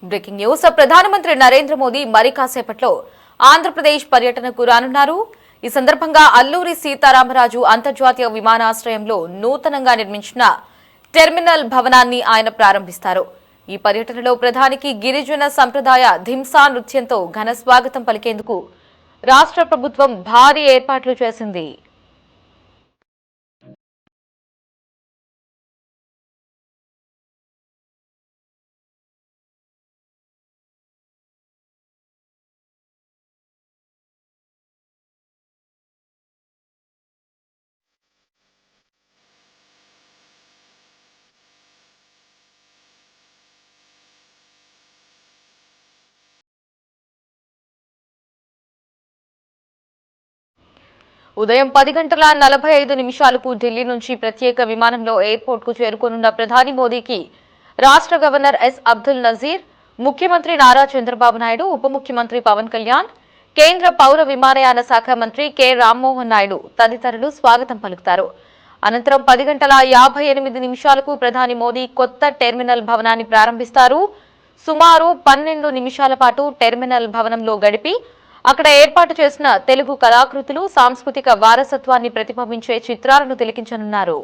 Breaking news. ప్రధానమంత్రి నరేంద్ర మోదీ మరి కాసేపట్లో ఆంధ్రప్రదేశ్ పర్యటనకు రానున్నారు. ఈ సందర్భంగా అల్లూరి సీతారామరాజు అంతర్జాతీయ విమానాశ్రయంలో నూతనంగా నిర్మించిన టెర్మినల్ భవనాన్ని ఆయన ప్రారంభిస్తారు. ఈ పర్యటనలో ప్రధానికి గిరిజన సంప్రదాయ ధింసా నృత్యంతో ఘన స్వాగతం పలికేందుకు రాష్ట్ర ప్రభుత్వం భారీ ఏర్పాట్లు చేసింది. ఉదయం 10:45 ఢిల్లీ నుంచి ప్రత్యేక విమానంలో ఎయిర్పోర్ట్ కు చేరుకోనున్న ప్రధాని మోదీకి రాష్ట్ర గవర్నర్ ఎస్ అబ్దుల్ నజీర్, ముఖ్యమంత్రి నారా చంద్రబాబు నాయుడు, ఉప ముఖ్యమంత్రి పవన్ కళ్యాణ్, కేంద్ర పౌర విమానయాన శాఖ మంత్రి కె రామ్మోహన్ నాయుడు తదితరులు స్వాగతం పలుకుతారు. అనంతరం 10:58 ప్రధాని మోదీ కొత్త టెర్మినల్ భవనాన్ని ప్రారంభిస్తారు. సుమారు 12 నిమిషాల పాటు టెర్మినల్ భవనంలో గడిపి అక్కడ ఏర్పాటు చేసిన తెలుగు కళాకృతులు, సాంస్కృతిక వారసత్వాన్ని ప్రతిబింబించే చిత్రాలను తిలకించనున్నారు.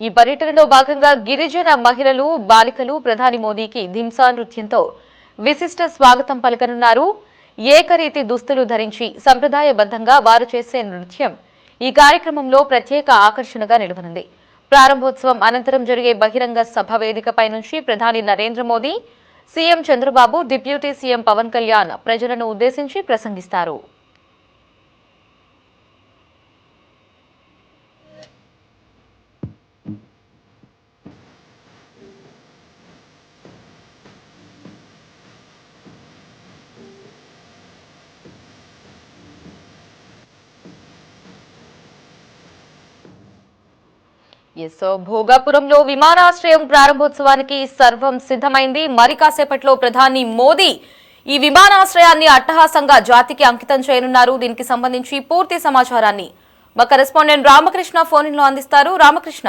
ఈ పర్యటనలో భాగంగా గిరిజన మహిళలు, బాలికలు ప్రధాని మోదీకి ధింసా నృత్యంతో విశిష్ట స్వాగతం పలకనున్నారు. ఏకరీతి దుస్తులు ధరించి సంప్రదాయబద్ధంగా వారు చేసే నృత్యం ఈ కార్యక్రమంలో ప్రత్యేక ఆకర్షణగా నిలవనుంది. ప్రారంభోత్సవం అనంతరం జరిగే బహిరంగ సభ వేదికపై నుంచి ప్రధాని Narendra Modi, CM Chandrababu, deputy CM Pawan Kalyan ప్రజలను ఉద్దేశించి ప్రసంగిస్తారు. భోగాపురంలో విమానాశ్రయం ప్రారంభోత్సవానికి సర్వం సిద్ధమైంది. మరి కాసేపట్లో ప్రధాని మోదీ ఈ విమానాశ్రయాన్ని అట్టహాసంగా జాతికి అంకితం చేయనున్నారు. దీనికి సంబంధించి పూర్తి సమాచారాన్ని మా కరెస్పాండెంట్ రామకృష్ణ ఫోన్ లో అందిస్తారు. రామకృష్ణ.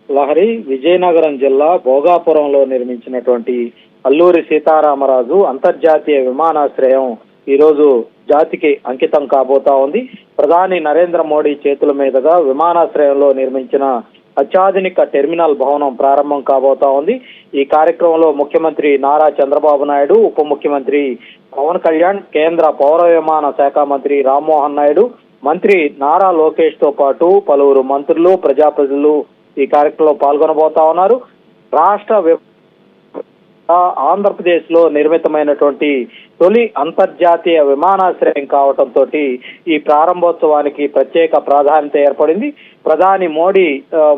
లహరి, విజయనగరం జిల్లా భోగాపురంలో నిర్మించినటువంటి అల్లూరి సీతారామరాజు అంతర్జాతీయ విమానాశ్రయం ఈరోజు జాతికి అంకితం కాబోతా ఉంది. ప్రధాని నరేంద్ర మోడీ చేతుల మీదుగా విమానాశ్రయంలో నిర్మించిన అత్యాధునిక టెర్మినల్ భవనం ప్రారంభం కాబోతా ఉంది. ఈ కార్యక్రమంలో ముఖ్యమంత్రి నారా చంద్రబాబు నాయుడు, ఉప ముఖ్యమంత్రి పవన్ కళ్యాణ్, కేంద్ర పౌర విమాన శాఖ మంత్రి రామ్మోహన్ నాయుడు, మంత్రి నారా లోకేష్ తో పాటు పలువురు మంత్రులు, ప్రజాప్రతినిధులు ఈ కార్యక్రమంలో పాల్గొనబోతా ఉన్నారు. ఆంధ్రప్రదేశ్ లో నిర్మితమైనటువంటి తొలి అంతర్జాతీయ విమానాశ్రయం కావడంతో ఈ ప్రారంభోత్సవానికి ప్రత్యేక ప్రాధాన్యత ఏర్పడింది. ప్రధాని మోడీ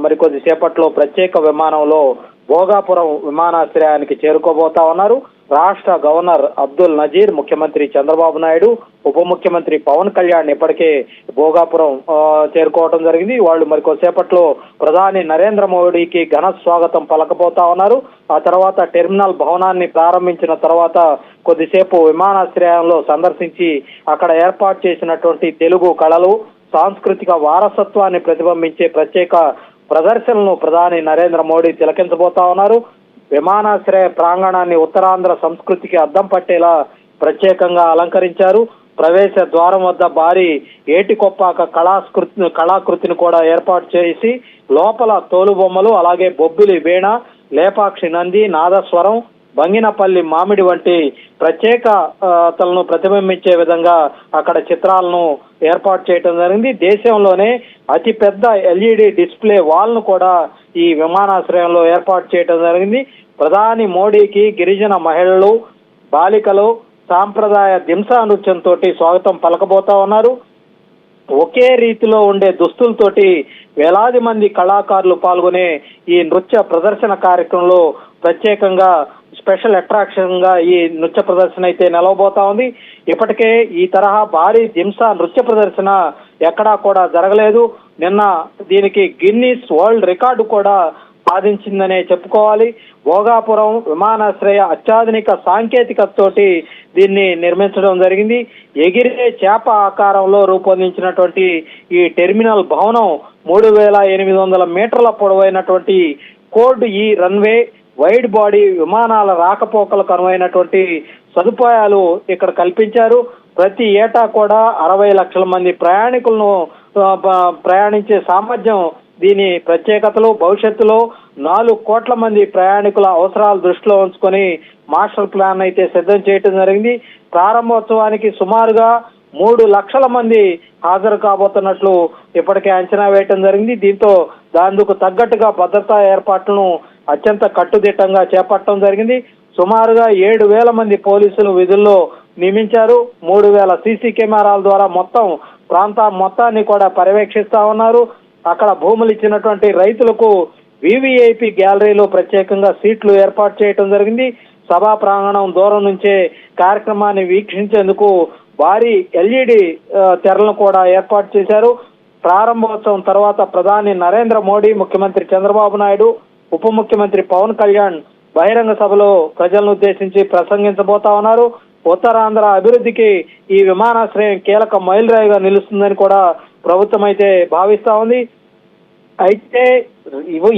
మరికొద్ది సేపట్లో ప్రత్యేక విమానంలో భోగాపురం విమానాశ్రయానికి చేరుకోబోతా ఉన్నారు. రాష్ట్ర గవర్నర్ అబ్దుల్ నజీర్, ముఖ్యమంత్రి చంద్రబాబు నాయుడు, ఉప ముఖ్యమంత్రి పవన్ కళ్యాణ్ ఇప్పటికే భోగాపురం చేరుకోవడం జరిగింది. వాళ్ళు మరికొద్దిసేపట్లో ప్రధాని నరేంద్ర మోడీకి ఘన స్వాగతం పలకబోతా ఉన్నారు. ఆ తర్వాత టెర్మినల్ భవనాన్ని ప్రారంభించిన తర్వాత కొద్దిసేపు విమానాశ్రయంలో సందర్శించి అక్కడ ఏర్పాటు చేసినటువంటి తెలుగు కళలు, సాంస్కృతిక వారసత్వాన్ని ప్రతిబింబించే ప్రత్యేక ప్రదర్శనలను ప్రధాని నరేంద్ర మోడీ తిలకించబోతా ఉన్నారు. విమానాశ్రయ ప్రాంగణాన్ని ఉత్తరాంధ్ర సంస్కృతికి అద్దం పట్టేలా ప్రత్యేకంగా అలంకరించారు. ప్రవేశ ద్వారం వద్ద భారీ ఏటికొప్పాక కళాకృతిని కూడా ఏర్పాటు చేసి లోపల తోలుబొమ్మలు, అలాగే బొబ్బిలి వీణ, లేపాక్షి నంది, నాదస్వరం, బంగినపల్లి మామిడి వంటి ప్రత్యేకతలను ప్రతిబింబించే విధంగా అక్కడ చిత్రాలను ఏర్పాటు చేయడం జరిగింది. దేశంలోనే అతిపెద్ద ఎల్ఈడి డిస్ప్లే వాల్ ను కూడా ఈ విమానాశ్రయంలో ఏర్పాటు చేయడం జరిగింది. ప్రధాని మోడీకి గిరిజన మహిళలు, బాలికలు సాంప్రదాయ దింసా నృత్యంతో స్వాగతం పలకబోతా ఉన్నారు. ఒకే రీతిలో ఉండే దుస్తులతోటి వేలాది మంది కళాకారులు పాల్గొనే ఈ నృత్య ప్రదర్శన కార్యక్రమంలో ప్రత్యేకంగా స్పెషల్ అట్రాక్షన్ గా ఈ నృత్య ప్రదర్శన అయితే నిలవబోతా ఉంది. ఇప్పటికే ఈ తరహా భారీ దింసా నృత్య ప్రదర్శన ఎక్కడా కూడా జరగలేదు. నిన్న దీనికి గిన్నిస్ వరల్డ్ రికార్డు కూడా సాధించిందనే చెప్పుకోవాలి. భోగాపురం విమానాశ్రయ అత్యాధునిక సాంకేతికతతోటి దీన్ని నిర్మించడం జరిగింది. ఎగిరే చేప ఆకారంలో రూపొందించినటువంటి ఈ టెర్మినల్ భవనం 3800 మీటర్ల పొడవైనటువంటి కోడ్ ఈ రన్వే, వైడ్ బాడీ విమానాల రాకపోకలకు అనువైనటువంటి సదుపాయాలు ఇక్కడ కల్పించారు. ప్రతి ఏటా కూడా 60 లక్షల మంది ప్రయాణికులను ప్రయాణించే సామర్థ్యం దీని ప్రత్యేకతలు. భవిష్యత్తులో 4 కోట్ల మంది ప్రయాణికుల అవసరాలు దృష్టిలో ఉంచుకొని మాస్టర్ ప్లాన్ అయితే సిద్ధం చేయడం జరిగింది. ప్రారంభోత్సవానికి సుమారుగా 3 లక్షల మంది హాజరు కాబోతున్నట్లు ఇప్పటికే అంచనా వేయటం జరిగింది. దీంతో దానికి తగ్గట్టుగా భద్రతా ఏర్పాట్లను అత్యంత కట్టుదిట్టంగా చేపట్టడం జరిగింది. సుమారుగా 7,000 మంది పోలీసులు విధుల్లో నియమించారు. 3,000 సీసీ కెమెరాల ద్వారా మొత్తాన్ని కూడా పర్యవేక్షిస్తా ఉన్నారు. అక్కడ భూములు ఇచ్చినటువంటి రైతులకు వివిఐపి గ్యాలరీలో ప్రత్యేకంగా సీట్లు ఏర్పాటు చేయడం జరిగింది. సభా ప్రాంగణం దూరం నుంచే కార్యక్రమాన్ని వీక్షించేందుకు భారీ ఎల్ఈడి తెరలను కూడా ఏర్పాటు చేశారు. ప్రారంభోత్సవం తర్వాత ప్రధాని నరేంద్ర మోడీ, ముఖ్యమంత్రి చంద్రబాబు నాయుడు, ఉప ముఖ్యమంత్రి పవన్ కళ్యాణ్ బహిరంగ సభలో ప్రజలను ఉద్దేశించి ప్రసంగించబోతా ఉన్నారు. ఉత్తరాంధ్ర అభివృద్ధికి ఈ విమానాశ్రయం కీలక మైలురాయిగా నిలుస్తుందని కూడా ప్రభుత్వం అయితే భావిస్తా ఉంది. అయితే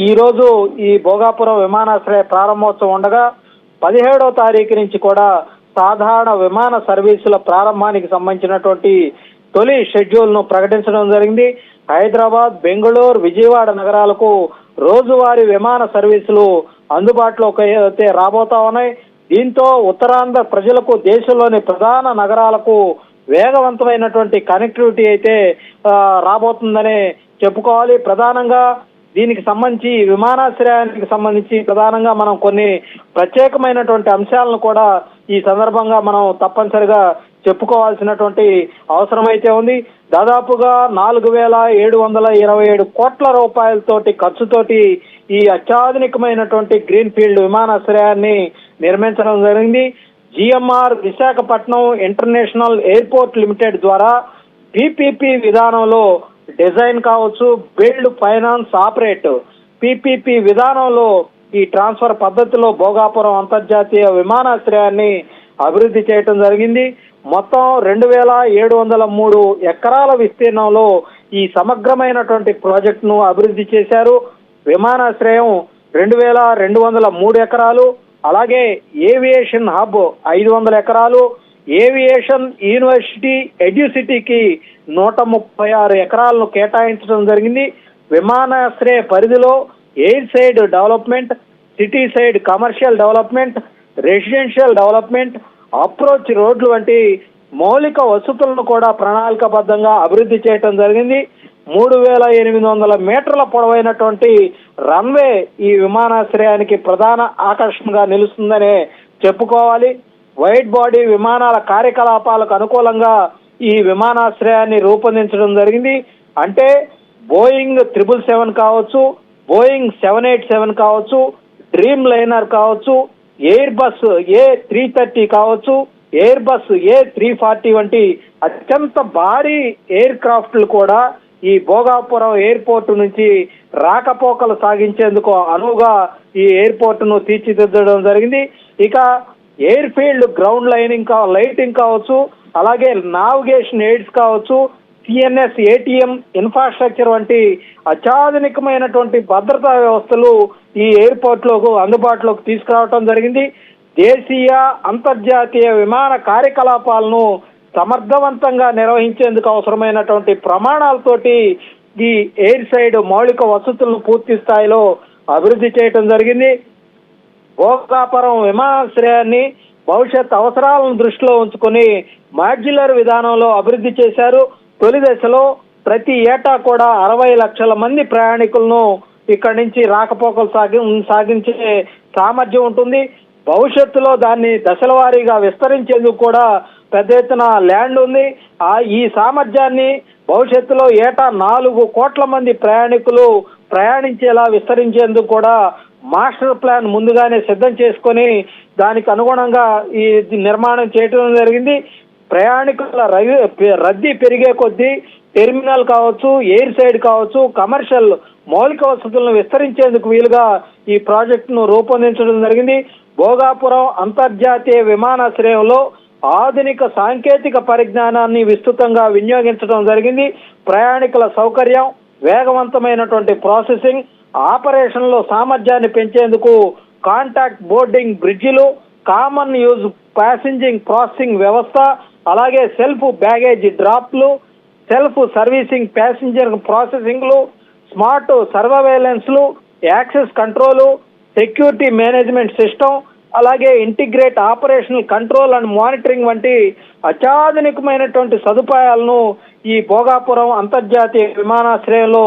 ఈ రోజు ఈ భోగాపురం విమానాశ్రయ ప్రారంభోత్సవం ఉండగా 17వ తారీఖు నుంచి కూడా సాధారణ విమాన సర్వీసుల ప్రారంభానికి సంబంధించినటువంటి తొలి షెడ్యూల్ ను ప్రకటించడం జరిగింది. హైదరాబాద్, బెంగళూరు, విజయవాడ నగరాలకు రోజువారీ విమాన సర్వీసులు అందుబాటులోకి అయితే రాబోతా ఉన్నాయి. దీంతో ఉత్తరాంధ్ర ప్రజలకు దేశంలోని ప్రధాన నగరాలకు వేగవంతమైనటువంటి కనెక్టివిటీ అయితే రాబోతుందనే చెప్పుకోవాలి. ప్రధానంగా దీనికి సంబంధించి విమానాశ్రయానికి సంబంధించి ప్రధానంగా మనం కొన్ని ప్రత్యేకమైనటువంటి అంశాలను కూడా ఈ సందర్భంగా మనం తప్పనిసరిగా చెప్పుకోవాల్సినటువంటి అవసరం అయితే ఉంది. దాదాపుగా 4,727 కోట్ల రూపాయలతోటి ఖర్చుతోటి ఈ అత్యాధునికమైనటువంటి గ్రీన్ ఫీల్డ్ విమానాశ్రయాన్ని నిర్మించడం జరిగింది. GMR Visakhapatnam international airport limited ద్వారా పిపిపి విధానంలో డిజైన్ కావచ్చు, బిల్డ్, ఫైనాన్స్, ఆపరేట్ పిపిపి విధానంలో ఈ ట్రాన్స్ఫర్ పద్ధతిలో భోగాపురం అంతర్జాతీయ విమానాశ్రయాన్ని అభివృద్ధి చేయటం జరిగింది. మొత్తం 2,703 ఎకరాల విస్తీర్ణంలో ఈ సమగ్రమైనటువంటి ప్రాజెక్టును అభివృద్ధి చేశారు. విమానాశ్రయం 2,203 ఎకరాలు, అలాగే ఏవియేషన్ హబ్ 500 ఎకరాలు, ఏవియేషన్ యూనివర్సిటీ ఎడ్యుసిటీకి 136 ఎకరాలను కేటాయించడం జరిగింది. విమానాశ్రయ పరిధిలో air side development, city side commercial development, residential development, approach రోడ్లు వంటి మౌలిక వసతులను కూడా ప్రణాళికాబద్ధంగా అభివృద్ధి చేయడం జరిగింది. 3,800 మీటర్ల పొడవైనటువంటి రన్వే ఈ విమానాశ్రయానికి ప్రధాన ఆకర్షణగా నిలుస్తుందనే చెప్పుకోవాలి. వైడ్ బాడీ విమానాల కార్యకలాపాలకు అనుకూలంగా ఈ విమానాశ్రయాన్ని రూపొందించడం జరిగింది. అంటే బోయింగ్ 777 కావచ్చు, బోయింగ్ 787 కావచ్చు, డ్రీమ్ లైనర్ కావచ్చు, ఎయిర్ బస్ A330 కావచ్చు, ఎయిర్ బస్ A340 వంటి అత్యంత భారీ ఎయిర్ క్రాఫ్ట్లు కూడా ఈ భోగాపురం ఎయిర్పోర్ట్ నుంచి రాకపోకలు సాగించేందుకు అనువుగా ఈ ఎయిర్పోర్ట్ ను తీర్చిదిద్దడం జరిగింది. ఇక ఎయిర్ ఫీల్డ్ గ్రౌండ్ లైటింగ్ కావచ్చు, అలాగే నావిగేషన్ ఎయిడ్స్ కావచ్చు, సిఎన్ఎస్, ఏటీఎం ఇన్ఫ్రాస్ట్రక్చర్ వంటి అత్యాధునికమైనటువంటి భద్రతా వ్యవస్థలు ఈ ఎయిర్పోర్ట్ లో అందుబాటులోకి తీసుకురావడం జరిగింది. దేశీయ, అంతర్జాతీయ విమాన కార్యకలాపాలను సమర్థవంతంగా నిర్వహించేందుకు అవసరమైనటువంటి ప్రమాణాలతోటి ఈ ఎయిర్ సైడ్ మౌలిక వసతులను పూర్తి స్థాయిలో అభివృద్ధి చేయటం జరిగింది. భోగాపురం విమానాశ్రయాన్ని భవిష్యత్ అవసరాలను దృష్టిలో ఉంచుకొని మాడ్యులర్ విధానంలో అభివృద్ధి చేశారు. తొలి దశలో ప్రతి ఏటా కూడా 60 లక్షల మంది ప్రయాణికులను ఇక్కడి నుంచి రాకపోకలు సాగించే సామర్థ్యం ఉంటుంది. భవిష్యత్తులో దాన్ని దశల వారీగా విస్తరించేందుకు కూడా పెద్ద ఎత్తున ల్యాండ్ ఉంది. ఈ సామర్థ్యాన్ని భవిష్యత్తులో ఏటా 4 కోట్ల మంది ప్రయాణికులు ప్రయాణించేలా విస్తరించేందుకు కూడా మాస్టర్ ప్లాన్ ముందుగానే సిద్ధం చేసుకొని దానికి అనుగుణంగా ఈ నిర్మాణం చేయడం జరిగింది. ప్రయాణికుల రద్దీ పెరిగే కొద్దీ టెర్మినల్ కావచ్చు, ఎయిర్ సైడ్ కావచ్చు, కమర్షియల్ మౌలిక వసతులను విస్తరించేందుకు వీలుగా ఈ ప్రాజెక్టును రూపొందించడం జరిగింది. భోగాపురం అంతర్జాతీయ విమానాశ్రయంలో ఆధునిక సాంకేతిక పరిజ్ఞానాన్ని విస్తృతంగా వినియోగించడం జరిగింది. ప్రయాణికుల సౌకర్యం, వేగవంతమైనటువంటి ప్రాసెసింగ్, ఆపరేషన్లో సామర్థ్యాన్ని పెంచేందుకు కాంటాక్ట్ బోర్డింగ్ బ్రిడ్జిలు, కామన్ యూజ్ ప్యాసింజింగ్ ప్రాసెసింగ్ వ్యవస్థ, అలాగే సెల్ఫ్ బ్యాగేజ్ డ్రాప్లు, సెల్ఫ్ సర్వీసింగ్ ప్యాసింజర్ ప్రాసెసింగ్లు, స్మార్ట్ సర్వైలెన్స్లు, access control, security management system, అలాగే integrate operational control and monitoring వంటి అత్యాధునికమైనటువంటి సదుపాయాలను ఈ భోగాపురం అంతర్జాతీయ విమానాశ్రయంలో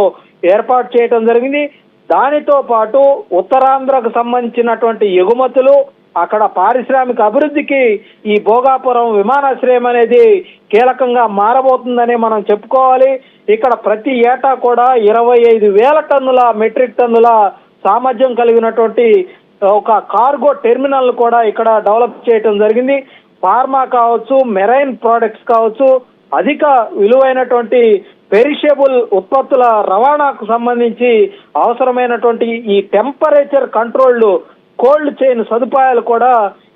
ఏర్పాటు చేయడం జరిగింది. దానితో పాటు ఉత్తరాంధ్రకు సంబంధించినటువంటి ఎగుమతులు, అక్కడ పారిశ్రామిక అభివృద్ధికి ఈ భోగాపురం విమానాశ్రయం అనేది కీలకంగా మారబోతుందని మనం చెప్పుకోవాలి. ఇక్కడ ప్రతి ఏటా కూడా 25,000 టన్నుల మెట్రిక్ టన్నుల సామర్థ్యం కలిగినటువంటి ఒక కార్గో టెర్మినల్ కూడా ఇక్కడ డెవలప్ చేయడం జరిగింది. ఫార్మా కావచ్చు, మెరైన్ ప్రోడక్ట్స్ కావచ్చు, అధిక విలువైనటువంటి పెరిషబుల్ ఉత్పత్తుల రవాణాకు సంబంధించి అవసరమైనటువంటి ఈ టెంపరేచర్ కంట్రోల్డ్ కోల్డ్ చైన్ సదుపాయాలు కూడా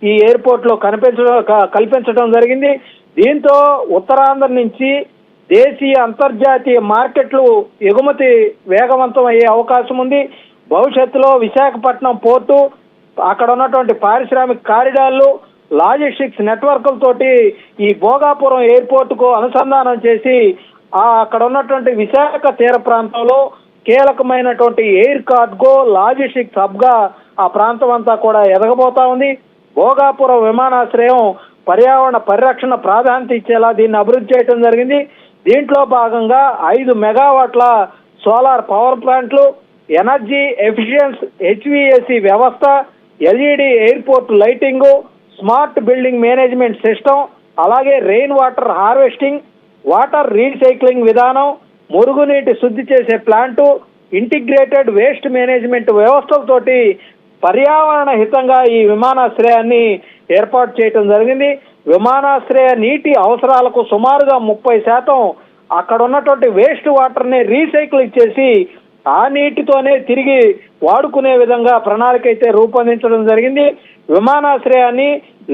ఈ ఎయిర్పోర్ట్ లో కల్పించడం జరిగింది. దీంతో ఉత్తరాంధ్ర నుంచి దేశీయ అంతర్జాతీయ మార్కెట్లు ఎగుమతి వేగవంతం అయ్యే అవకాశం ఉంది. భవిష్యత్తులో విశాఖపట్నం పోర్టు, అక్కడ ఉన్నటువంటి పారిశ్రామిక కారిడార్లు, లాజిస్టిక్స్ నెట్వర్క్లతోటి ఈ భోగాపురం ఎయిర్పోర్ట్ కు అనుసంధానం చేసి అక్కడ ఉన్నటువంటి విశాఖ తీర ప్రాంతంలో కీలకమైనటువంటి ఎయిర్ కార్గో లాజిస్టిక్స్ హబ్ గా ఆ ప్రాంతం అంతా కూడా ఎదగబోతా ఉంది. భోగాపురం విమానాశ్రయం పర్యావరణ పరిరక్షణ ప్రాధాన్యత ఇచ్చేలా దీన్ని అభివృద్ధి చేయడం జరిగింది. దీంట్లో భాగంగా 5 మెగావాట్ల సోలార్ పవర్ ప్లాంట్లు, ఎనర్జీ ఎఫిషియన్స్ HVAC వ్యవస్థ, LED airport lighting, smart building management system, అలాగే rain water harvesting, water recycling విధానం, మురుగునీటి శుద్ధి చేసే ప్లాంటు, ఇంటిగ్రేటెడ్ వేస్ట్ మేనేజ్మెంట్ వ్యవస్థలతోటి పర్యావరణ హితంగా ఈ విమానాశ్రయాన్ని ఏర్పాటు చేయడం జరిగింది. విమానాశ్రయ నీటి అవసరాలకు సుమారుగా 30% అక్కడ ఉన్నటువంటి వేస్ట్ వాటర్ని రీసైకిల్ చేసి ఆ నీటితోనే తిరిగి వాడుకునే విధంగా ప్రణాళిక అయితే రూపొందించడం జరిగింది. విమానాశ్రయాన్ని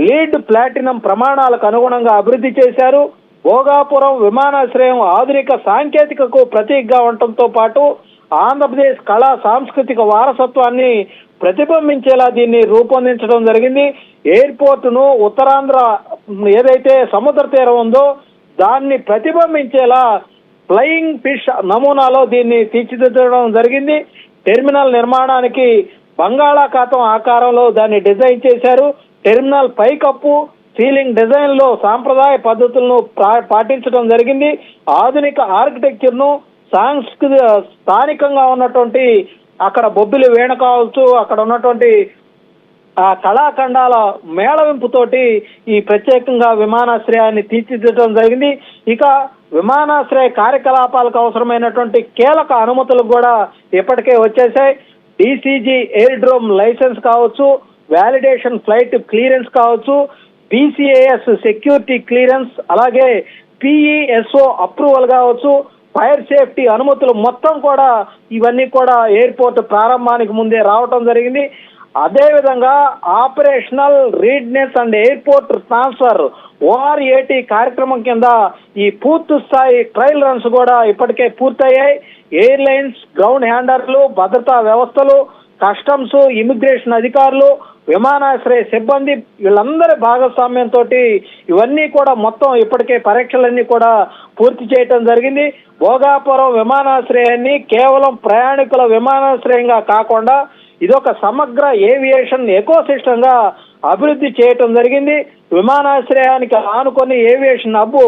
లీడ్ ప్లాటినం ప్రమాణాలకు అనుగుణంగా అభివృద్ధి చేశారు. భోగాపురం విమానాశ్రయం ఆధునిక సాంకేతికకు ప్రతీకగా ఉండటంతో పాటు ఆంధ్రప్రదేశ్ కళా సాంస్కృతిక వారసత్వాన్ని ప్రతిబింబించేలా దీన్ని రూపొందించడం జరిగింది. ఎయిర్పోర్టును ఉత్తరాంధ్ర ఏదైతే సముద్ర తీరం ఉందో దాన్ని ప్రతిబింబించేలా ఫ్లయింగ్ ఫిష్ నమూనాలో దీన్ని తీర్చిదిద్దడం జరిగింది. టెర్మినల్ నిర్మాణానికి బంగాళాఖాతం ఆకారంలో దాన్ని డిజైన్ చేశారు. టెర్మినల్ పైకప్పు, సీలింగ్ డిజైన్ లో సాంప్రదాయ పద్ధతులను పాటించడం జరిగింది. ఆధునిక ఆర్కిటెక్చర్ ను స్థానికంగా ఉన్నటువంటి అక్కడ బొబ్బిలి వీణ కావచ్చు, అక్కడ ఉన్నటువంటి ఆ కళాఖండాల మేళవింపుతోటి ఈ ప్రత్యేకంగా విమానాశ్రయాన్ని తీర్చిదిద్దడం జరిగింది. ఇక విమానాశ్రయ కార్యకలాపాలకు అవసరమైనటువంటి కీలక అనుమతులు కూడా ఇప్పటికే వచ్చేసాయి. DCG ఎయిర్డ్రోమ్ లైసెన్స్ కావచ్చు, వ్యాలిడేషన్ ఫ్లైట్ క్లియరెన్స్ కావచ్చు, BCAS సెక్యూరిటీ క్లియరెన్స్, అలాగే PESO అప్రూవల్ కావచ్చు, ఫైర్ సేఫ్టీ అనుమతులు మొత్తం కూడా ఇవన్నీ కూడా ఎయిర్పోర్ట్ ప్రారంభానికి ముందే రావటం జరిగింది. అదేవిధంగా operational readiness and airport transfer ORAT కార్యక్రమం కింద ఈ పూర్తి స్థాయి ట్రయల్ రన్స్ కూడా ఇప్పటికే పూర్తయ్యాయి. ఎయిర్లైన్స్, గ్రౌండ్ హ్యాండర్లు, భద్రతా వ్యవస్థలు, కస్టమ్స్, ఇమిగ్రేషన్ అధికారులు, విమానాశ్రయ సిబ్బంది వీళ్ళందరి భాగస్వామ్యంతో ఇవన్నీ కూడా మొత్తం ఇప్పటికే పరీక్షలన్నీ కూడా పూర్తి చేయటం జరిగింది. భోగాపురం విమానాశ్రయాన్ని కేవలం ప్రయాణికుల విమానాశ్రయంగా కాకుండా ఇదొక సమగ్ర ఏవియేషన్ ఎకోసిస్టమ్ గా అభివృద్ధి చేయటం జరిగింది. విమానాశ్రయానికి ఆనుకొని ఏవియేషన్ హబ్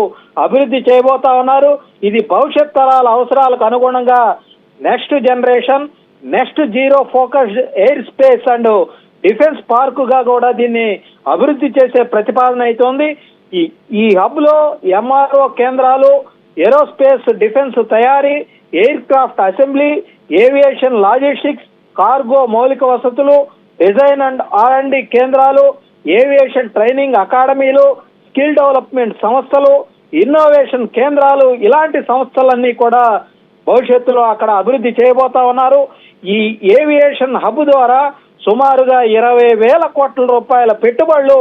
అభివృద్ధి చేయబోతా ఉన్నారు. ఇది భవిష్యత్ తరాల అవసరాలకు అనుగుణంగా next generation, next zero focused aerospace and defence పార్కుగా కూడా దీన్ని అభివృద్ధి చేసే ప్రతిపాదన అవుతోంది. ఈ హబ్ లో ఎంఆర్ఓ కేంద్రాలు, ఏరోస్పేస్ డిఫెన్స్ తయారీ, air craft assembly, aviation logistics, cargo మౌలిక వసతులు, డిజైన్ అండ్ R&D కేంద్రాలు, ఏవియేషన్ ట్రైనింగ్ అకాడమీలు, స్కిల్ డెవలప్మెంట్ సంస్థలు, ఇన్నోవేషన్ కేంద్రాలు, ఇలాంటి సంస్థలన్నీ కూడా భవిష్యత్తులో అక్కడ అభివృద్ధి చేయబోతా ఉన్నారు. ఈ ఏవియేషన్ హబ్ ద్వారా సుమారుగా 20,000 కోట్ల రూపాయల పెట్టుబడులు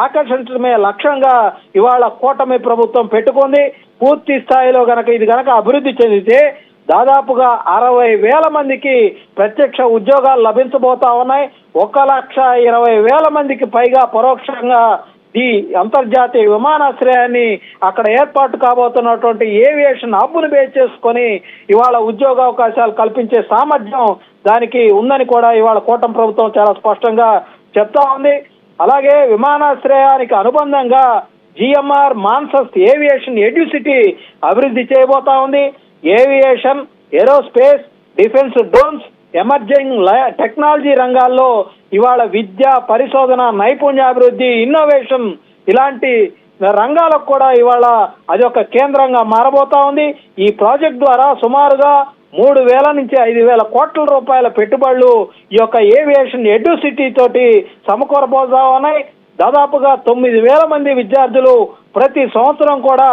ఆకర్షించడమే లక్ష్యంగా ఇవాళ కూటమి ప్రభుత్వం పెట్టుకుంది. పూర్తి స్థాయిలో ఇది గనక అభివృద్ధి చెందితే దాదాపుగా 60,000 మందికి ప్రత్యక్ష ఉద్యోగాలు లభించబోతా ఉన్నాయి. 1,20,000 మందికి పైగా పరోక్షంగా ఈ అంతర్జాతీయ విమానాశ్రయాన్ని అక్కడ ఏర్పాటు కాబోతున్నటువంటి ఏవియేషన్ హబ్ను బేస్ చేసుకొని ఇవాళ ఉద్యోగావకాశాలు కల్పించే సామర్థ్యం దానికి ఉందని కూడా ఇవాళ కూటమి ప్రభుత్వం చాలా స్పష్టంగా చెప్తా ఉంది. అలాగే విమానాశ్రయానికి అనుబంధంగా GMR మాన్సస్ ఏవియేషన్ ఎడ్యుసిటీ అభివృద్ధి చేయబోతా ఉంది. Aviation, aerospace, defence drones, emerging technology రంగాల్లో ఇవాళ విద్య, పరిశోధన, నైపుణ్యాభివృద్ధి, ఇన్నోవేషన్ ఇలాంటి రంగాలకు కూడా ఇవాళ అది ఒక కేంద్రంగా మారబోతా ఉంది. ఈ ప్రాజెక్ట్ ద్వారా సుమారుగా 3,000 నుంచి 5,000 కోట్ల రూపాయల పెట్టుబడులు ఈ యొక్క ఏవియేషన్ ఎడ్యుసిటీ తోటి సమకూరబోతా ఉన్నాయి. దాదాపుగా 9,000 మంది విద్యార్థులు ప్రతి సంవత్సరం కూడా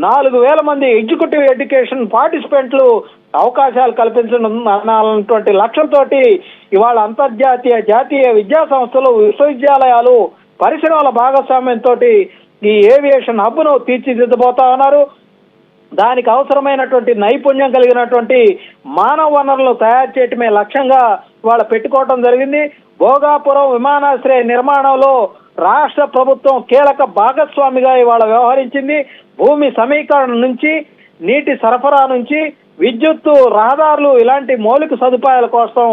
4,000 మంది ఎగ్జిక్యూటివ్ ఎడ్యుకేషన్ పార్టిసిపెంట్లు అవకాశాలు కల్పించాలన్నటువంటి లక్ష్యంతో ఇవాళ అంతర్జాతీయ, జాతీయ విద్యా సంస్థలు, విశ్వవిద్యాలయాలు, పరిశ్రమల భాగస్వామ్యంతో ఈ ఏవియేషన్ హబ్ను తీర్చిదిద్దబోతా ఉన్నారు. దానికి అవసరమైనటువంటి నైపుణ్యం కలిగినటువంటి మానవ వనరులు తయారు చేయటమే లక్ష్యంగా ఇవాళ పెట్టుకోవడం జరిగింది. భోగాపురం విమానాశ్రయ నిర్మాణంలో రాష్ట్ర ప్రభుత్వం కీలక భాగస్వామిగా ఇవాళ వ్యవహరించింది. భూమి సమీకరణ నుంచి, నీటి సరఫరా నుంచి, విద్యుత్తు, రహదారులు ఇలాంటి మౌలిక సదుపాయాల కోసం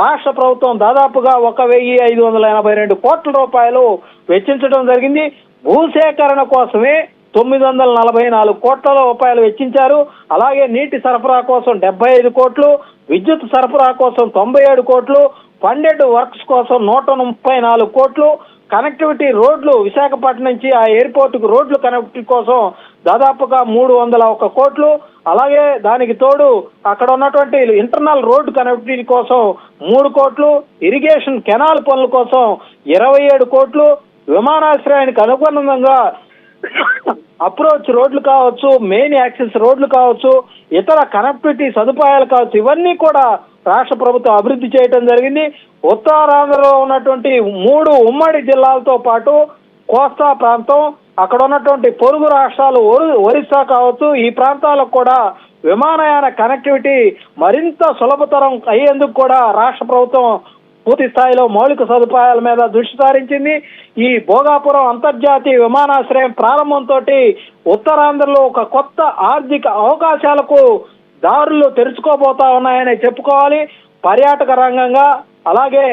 రాష్ట్ర ప్రభుత్వం దాదాపుగా 1,582 కోట్ల రూపాయలు వెచ్చించడం జరిగింది. భూసేకరణ కోసమే 944 కోట్ల రూపాయలు వెచ్చించారు. అలాగే నీటి సరఫరా కోసం 75 కోట్లు, విద్యుత్ సరఫరా కోసం 97 కోట్లు, ఫండెడ్ వర్క్స్ కోసం 134 కోట్లు, కనెక్టివిటీ రోడ్లు విశాఖపట్నం నుంచి ఆ ఎయిర్పోర్టుకు రోడ్లు కనెక్టివిటీ కోసం దాదాపుగా 301 కోట్లు, అలాగే దానికి తోడు అక్కడ ఉన్నటువంటి ఇంటర్నల్ రోడ్డు కనెక్టివిటీ కోసం 3 కోట్లు, ఇరిగేషన్ కెనాల్ పనుల కోసం 27 కోట్లు, విమానాశ్రయానికి అనుగుణంగా అప్రోచ్ రోడ్లు కావచ్చు, మెయిన్ యాక్సెస్ రోడ్లు కావచ్చు, ఇతర కనెక్టివిటీ సదుపాయాలు కావచ్చు, ఇవన్నీ కూడా రాష్ట్ర ప్రభుత్వం అభివృద్ధి చేయడం జరిగింది. ఉత్తరాంధ్రలో ఉన్నటువంటి 3 ఉమ్మడి జిల్లాలతో పాటు కోస్తా ప్రాంతం, అక్కడ ఉన్నటువంటి పొరుగు రాష్ట్రాలు, ఒరిస్సా కావచ్చు, ఈ ప్రాంతాలకు కూడా విమానయాన కనెక్టివిటీ మరింత సులభతరం అయ్యేందుకు కూడా రాష్ట్ర ప్రభుత్వం పూర్తి స్థాయిలో మౌలిక సదుపాయాల మీద దృష్టి సారించింది. ఈ భోగాపురం అంతర్జాతీయ విమానాశ్రయం ప్రారంభంతో ఉత్తరాంధ్రలో ఒక కొత్త ఆర్థిక అవకాశాలకు దారులు తెరుచుకోబోతా ఉన్నాయని చెప్పుకోవాలి. పర్యాటక రంగంగా, అలాగే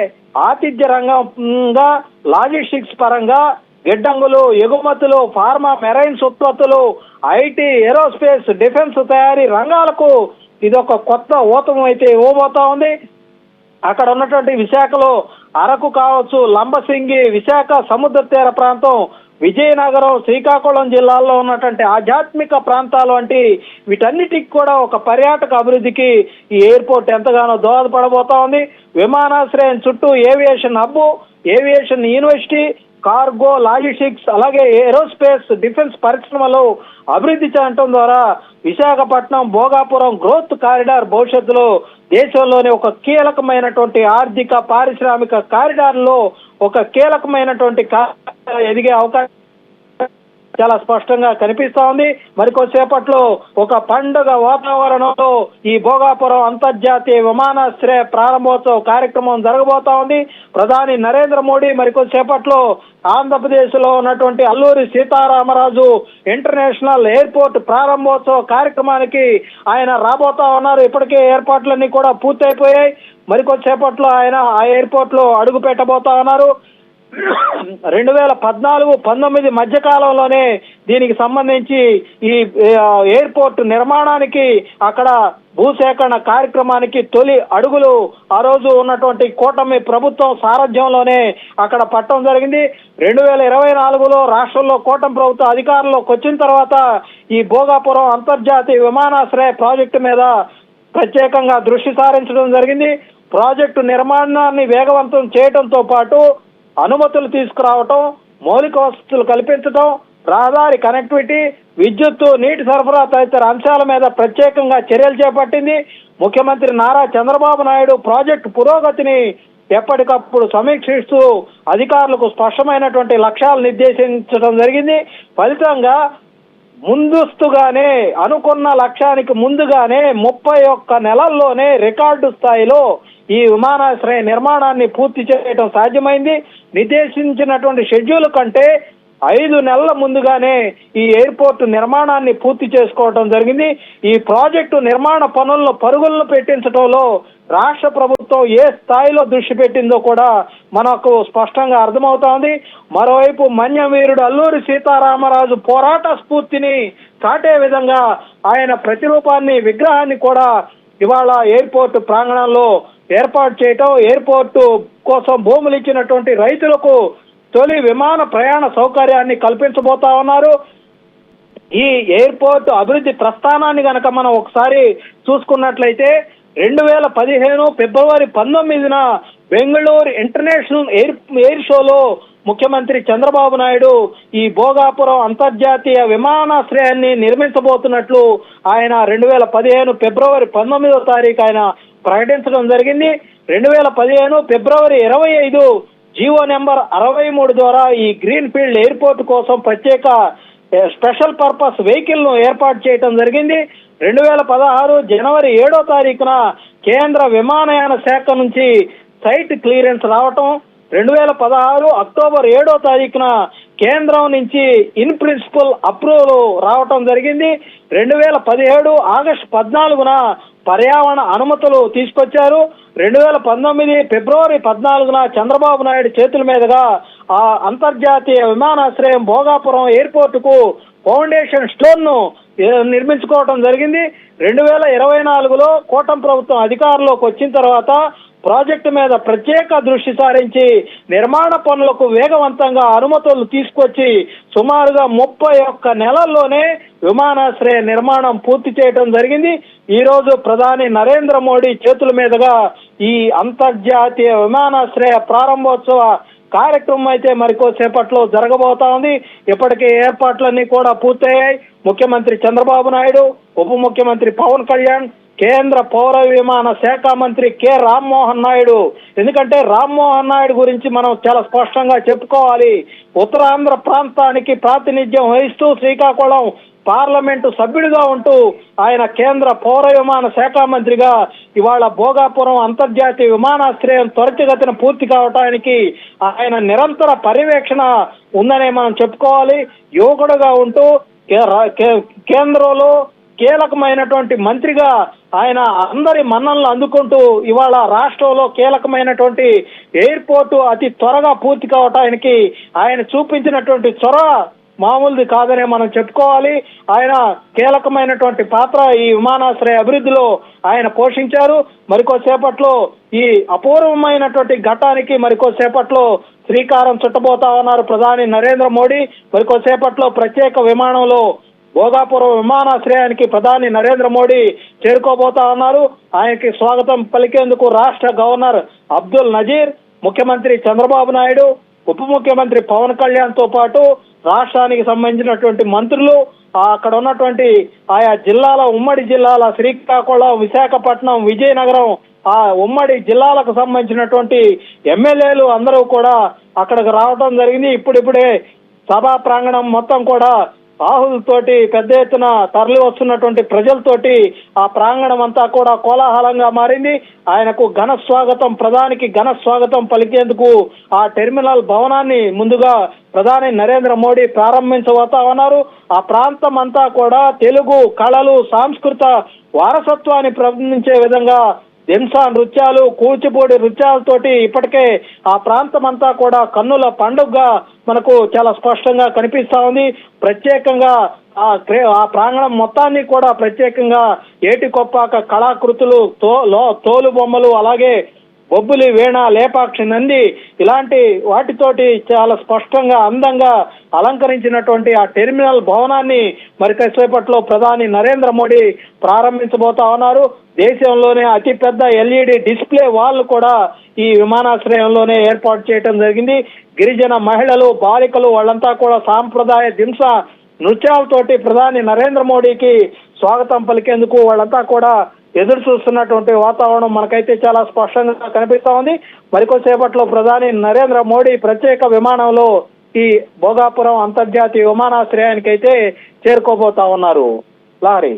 ఆతిథ్య రంగంగా, లాజిస్టిక్స్ పరంగా, గిడ్డంగులు, ఎగుమతులు, ఫార్మా, మెరైన్స్ ఉత్పత్తులు, IT, ఏరోస్పేస్, డిఫెన్స్ తయారీ రంగాలకు ఇదొక కొత్త ఊతం అయితే ఇవ్వబోతా ఉంది. అక్కడ ఉన్నటువంటి విశాఖలో అరకు కావచ్చు, లంబసింగి, విశాఖ సముద్ర తీర ప్రాంతం, విజయనగరం, శ్రీకాకుళం జిల్లాల్లో ఉన్నటువంటి ఆధ్యాత్మిక ప్రాంతాలు వంటి వీటన్నిటికి కూడా ఒక పర్యాటక అభివృద్ధికి ఈ ఎయిర్పోర్ట్ ఎంతగానో దోహదపడబోతా ఉంది. విమానాశ్రయం చుట్టూ aviation hub, aviation university, cargo, logistics, అలాగే ఏరోస్పేస్, డిఫెన్స్ పరిశ్రమలు అభివృద్ధి చేయడం ద్వారా విశాఖపట్నం భోగాపురం గ్రోత్ కారిడార్ భవిష్యత్తులో దేశంలోని ఒక కీలకమైనటువంటి ఆర్థిక, పారిశ్రామిక కారిడార్లో ఒక కీలకమైనటువంటి ఎదిగే అవకాశం చాలా స్పష్టంగా కనిపిస్తా ఉంది. మరికొద్దిసేపట్లో ఒక పండుగ వాతావరణంలో ఈ భోగాపురం అంతర్జాతీయ విమానాశ్రయ ప్రారంభోత్సవ కార్యక్రమం జరగబోతా ఉంది. ప్రధాని నరేంద్ర మోడీ మరికొద్దిసేపట్లో ఆంధ్రప్రదేశ్ లో ఉన్నటువంటి అల్లూరి సీతారామరాజు ఇంటర్నేషనల్ ఎయిర్పోర్ట్ ప్రారంభోత్సవ కార్యక్రమానికి ఆయన రాబోతా ఉన్నారు. ఇప్పటికే ఏర్పాట్లన్నీ కూడా పూర్తయిపోయాయి. మరికొద్దిసేపట్లో ఆయన ఆ ఎయిర్పోర్ట్ లో అడుగు పెట్టబోతా ఉన్నారు. 2014-19 మధ్య కాలంలోనే దీనికి సంబంధించి ఈ ఎయిర్పోర్ట్ నిర్మాణానికి అక్కడ భూసేకరణ కార్యక్రమానికి తొలి అడుగులు ఆ రోజు ఉన్నటువంటి కూటమి ప్రభుత్వం సారథ్యంలోనే అక్కడ పట్టడం జరిగింది. 2024లో రాష్ట్రంలో కూటమి ప్రభుత్వం అధికారంలోకి వచ్చిన తర్వాత ఈ భోగాపురం అంతర్జాతీయ విమానాశ్రయ ప్రాజెక్టు మీద ప్రత్యేకంగా దృష్టి సారించడం జరిగింది. ప్రాజెక్టు నిర్మాణాన్ని వేగవంతం చేయడంతో పాటు అనుమతులు తీసుకురావటం, మౌలిక వసతులు కల్పించడం, రహదారి కనెక్టివిటీ, విద్యుత్తు, నీటి సరఫరా తదితర అంశాల మీద ప్రత్యేకంగా చర్యలు చేపట్టింది. ముఖ్యమంత్రి నారా చంద్రబాబు నాయుడు ప్రాజెక్టు పురోగతిని ఎప్పటికప్పుడు సమీక్షిస్తూ అధికారులకు స్పష్టమైనటువంటి లక్ష్యాలు నిర్దేశించడం జరిగింది. ఫలితంగా ముందస్తుగానే అనుకున్న లక్ష్యానికి ముందుగానే 31 నెలల్లోనే రికార్డు స్థాయిలో ఈ విమానాశ్రయ నిర్మాణాన్ని పూర్తి చేయడం సాధ్యమైంది. నిర్దేశించినటువంటి షెడ్యూల్ కంటే 5 నెలల ముందుగానే ఈ ఎయిర్పోర్ట్ నిర్మాణాన్ని పూర్తి చేసుకోవడం జరిగింది. ఈ ప్రాజెక్టు నిర్మాణ పనులను పరుగులను పెట్టించడంలో రాష్ట్ర ప్రభుత్వం ఏ స్థాయిలో దృష్టి పెట్టిందో కూడా మనకు స్పష్టంగా అర్థమవుతోంది. మరోవైపు మన్యం వీరుడు అల్లూరి సీతారామరాజు పోరాట స్ఫూర్తిని చాటే విధంగా ఆయన ప్రతిరూపాన్ని, విగ్రహాన్ని కూడా ఇవాళ ఎయిర్పోర్ట్ ప్రాంగణంలో ఏర్పాటు చేయటం, ఎయిర్పోర్టు కోసం భూములు ఇచ్చినటువంటి రైతులకు తొలి విమాన ప్రయాణ సౌకర్యాన్ని కల్పించబోతా ఉన్నారు. ఈ ఎయిర్పోర్ట్ అభివృద్ధి ప్రస్థానాన్ని గనక మనం ఒకసారి చూసుకున్నట్లయితే 2015 ఫిబ్రవరి 19న బెంగళూరు ఇంటర్నేషనల్ ఎయిర్ షోలో ముఖ్యమంత్రి చంద్రబాబు నాయుడు ఈ భోగాపురం అంతర్జాతీయ విమానాశ్రయాన్ని నిర్మించబోతున్నట్లు ఆయన 2015 ఫిబ్రవరి 19వ తారీఖు ఆయన ప్రకటించడం జరిగింది. 2015 ఫిబ్రవరి 25 జీవో నెంబర్ 63 ద్వారా ఈ గ్రీన్ ఫీల్డ్ ఎయిర్పోర్ట్ కోసం ప్రత్యేక స్పెషల్ పర్పస్ వెహికల్ ను ఏర్పాటు చేయడం జరిగింది. 2016 జనవరి 7వ తారీఖున కేంద్ర విమానయాన శాఖ నుంచి సైట్ క్లియరెన్స్ రావటం, 2016 అక్టోబర్ 7వ తారీఖున కేంద్రం నుంచి ఇన్ ప్రిన్సిపల్ అప్రూవల్ రావటం జరిగింది. 2017 ఆగస్టు 14న పర్యావరణ అనుమతులు తీసుకొచ్చారు. 2019 ఫిబ్రవరి 14న చంద్రబాబు నాయుడు చేతుల మీదుగా ఆ అంతర్జాతీయ విమానాశ్రయం భోగాపురం ఎయిర్పోర్టుకు ఫౌండేషన్ స్టోన్ ను నిర్మించుకోవడం జరిగింది. 2024లో కూటమి ప్రభుత్వం అధికారంలోకి వచ్చిన తర్వాత ప్రాజెక్టు మీద ప్రత్యేక దృష్టి సారించి నిర్మాణ పనులకు వేగవంతంగా అనుమతులు తీసుకొచ్చి సుమారుగా 31 నెలల్లోనే విమానాశ్రయ నిర్మాణం పూర్తి చేయడం జరిగింది. ఈ రోజు ప్రధాని నరేంద్ర మోడీ చేతుల మీదుగా ఈ అంతర్జాతీయ విమానాశ్రయ ప్రారంభోత్సవ కార్యక్రమం అయితే మరికొద్దిసేపట్లో జరగబోతా ఉంది. ఇప్పటికే ఏర్పాట్లన్నీ కూడా పూర్తయ్యాయి. ముఖ్యమంత్రి చంద్రబాబు నాయుడు, ఉప ముఖ్యమంత్రి పవన్ కళ్యాణ్, కేంద్ర పౌర విమాన శాఖ మంత్రి కె రామ్మోహన్ నాయుడు, ఎందుకంటే రామ్మోహన్ నాయుడు గురించి మనం చాలా స్పష్టంగా చెప్పుకోవాలి. ఉత్తరాంధ్ర ప్రాంతానికి ప్రాతినిధ్యం వహిస్తూ శ్రీకాకుళం పార్లమెంటు సభ్యుడిగా ఉంటూ ఆయన కేంద్ర పౌర విమాన శాఖ మంత్రిగా ఇవాళ భోగాపురం అంతర్జాతీయ విమానాశ్రయం త్వరితగతిన పూర్తి కావటానికి ఆయన నిరంతర పర్యవేక్షణ ఉందనే మనం చెప్పుకోవాలి. యువకుడుగా ఉంటూ కేంద్రంలో కీలకమైనటువంటి మంత్రిగా ఆయన అందరి మన్ననలు అందుకుంటూ ఇవాళ రాష్ట్రంలో కీలకమైనటువంటి ఎయిర్పోర్టు అతి త్వరగా పూర్తి కావటానికి ఆయన చూపించినటువంటి చొరవ మామూలుది కాదనే మనం చెప్పుకోవాలి. ఆయన కీలకమైనటువంటి పాత్ర ఈ విమానాశ్రయ అభివృద్ధిలో ఆయన పోషించారు. మరికొద్దిసేపట్లో ఈ అపూర్వమైనటువంటి ఘట్టానికి మరికొద్దిసేపట్లో శ్రీకారం చుట్టబోతా ఉన్నారు ప్రధాని నరేంద్ర మోడీ. మరికొద్దిసేపట్లో ప్రత్యేక విమానంలో భోగాపురం విమానాశ్రయానికి ప్రధాని నరేంద్ర మోడీ చేరుకోబోతా ఉన్నారు. ఆయనకి స్వాగతం పలికేందుకు రాష్ట్ర గవర్నర్ అబ్దుల్ నజీర్, ముఖ్యమంత్రి చంద్రబాబు నాయుడు, ఉప ముఖ్యమంత్రి పవన్ కళ్యాణ్ తో పాటు రాష్ట్రానికి సంబంధించినటువంటి మంత్రులు, అక్కడ ఉన్నటువంటి ఆయా జిల్లాల, ఉమ్మడి జిల్లాల శ్రీకాకుళం, విశాఖపట్నం, విజయనగరం, ఆ ఉమ్మడి జిల్లాలకు సంబంధించినటువంటి ఎమ్మెల్యేలు అందరూ కూడా అక్కడికి రావడం జరిగింది. ఇప్పుడిప్పుడే సభా ప్రాంగణం మొత్తం కూడా ఆహులతోటి పెద్ద ఎత్తున తరలి వస్తున్నటువంటి ప్రజలతోటి ఆ ప్రాంగణం అంతా కూడా కోలాహలంగా మారింది. ఆయనకు ఘన స్వాగతం, ప్రధానికి ఘన స్వాగతం పలికేందుకు ఆ టెర్మినల్ భవనాన్ని ముందుగా ప్రధాని నరేంద్ర మోడీ ప్రారంభించబోతా ఉన్నారు. ఆ ప్రాంతం అంతా కూడా తెలుగు కళలు, సాంస్కృతిక వారసత్వాన్ని ప్రతిబింబించే విధంగా దింసా నృత్యాలు, కూచిపూడి నృత్యాలతోటి ఇప్పటికే ఆ ప్రాంతం అంతా కూడా కన్నుల పండుగగా మనకు చాలా స్పష్టంగా కనిపిస్తా ఉంది. ప్రత్యేకంగా ఆ ప్రాంగణం మొత్తాన్ని కూడా ప్రత్యేకంగా ఏటికొప్పాక కళాకృతులు, తోలు బొమ్మలు, అలాగే బొబ్బులి, వీణ, లేపాక్షి, నంది ఇలాంటి వాటితోటి చాలా స్పష్టంగా అందంగా అలంకరించినటువంటి ఆ టెర్మినల్ భవనాన్ని మరి కాసేపట్లో ప్రధాని నరేంద్ర మోడీ ప్రారంభించబోతా ఉన్నారు. దేశంలోనే అతిపెద్ద ఎల్ఈడి డిస్ప్లే వాల్ కూడా ఈ విమానాశ్రయంలోనే ఏర్పాటు చేయడం జరిగింది. గిరిజన మహిళలు, బాలికలు వాళ్ళంతా కూడా సాంప్రదాయ దింస నృత్యాలతోటి ప్రధాని నరేంద్ర మోడీకి స్వాగతం పలికేందుకు వాళ్ళంతా కూడా ఎదురు చూస్తున్నటువంటి వాతావరణం మనకైతే చాలా స్పష్టంగా కనిపిస్తా ఉంది. మరికొద్దిసేపట్లో ప్రధాని నరేంద్ర మోడీ ప్రత్యేక విమానంలో ఈ భోగాపురం అంతర్జాతీయ విమానాశ్రయానికి అయితే చేరుకోబోతా ఉన్నారు. లారీ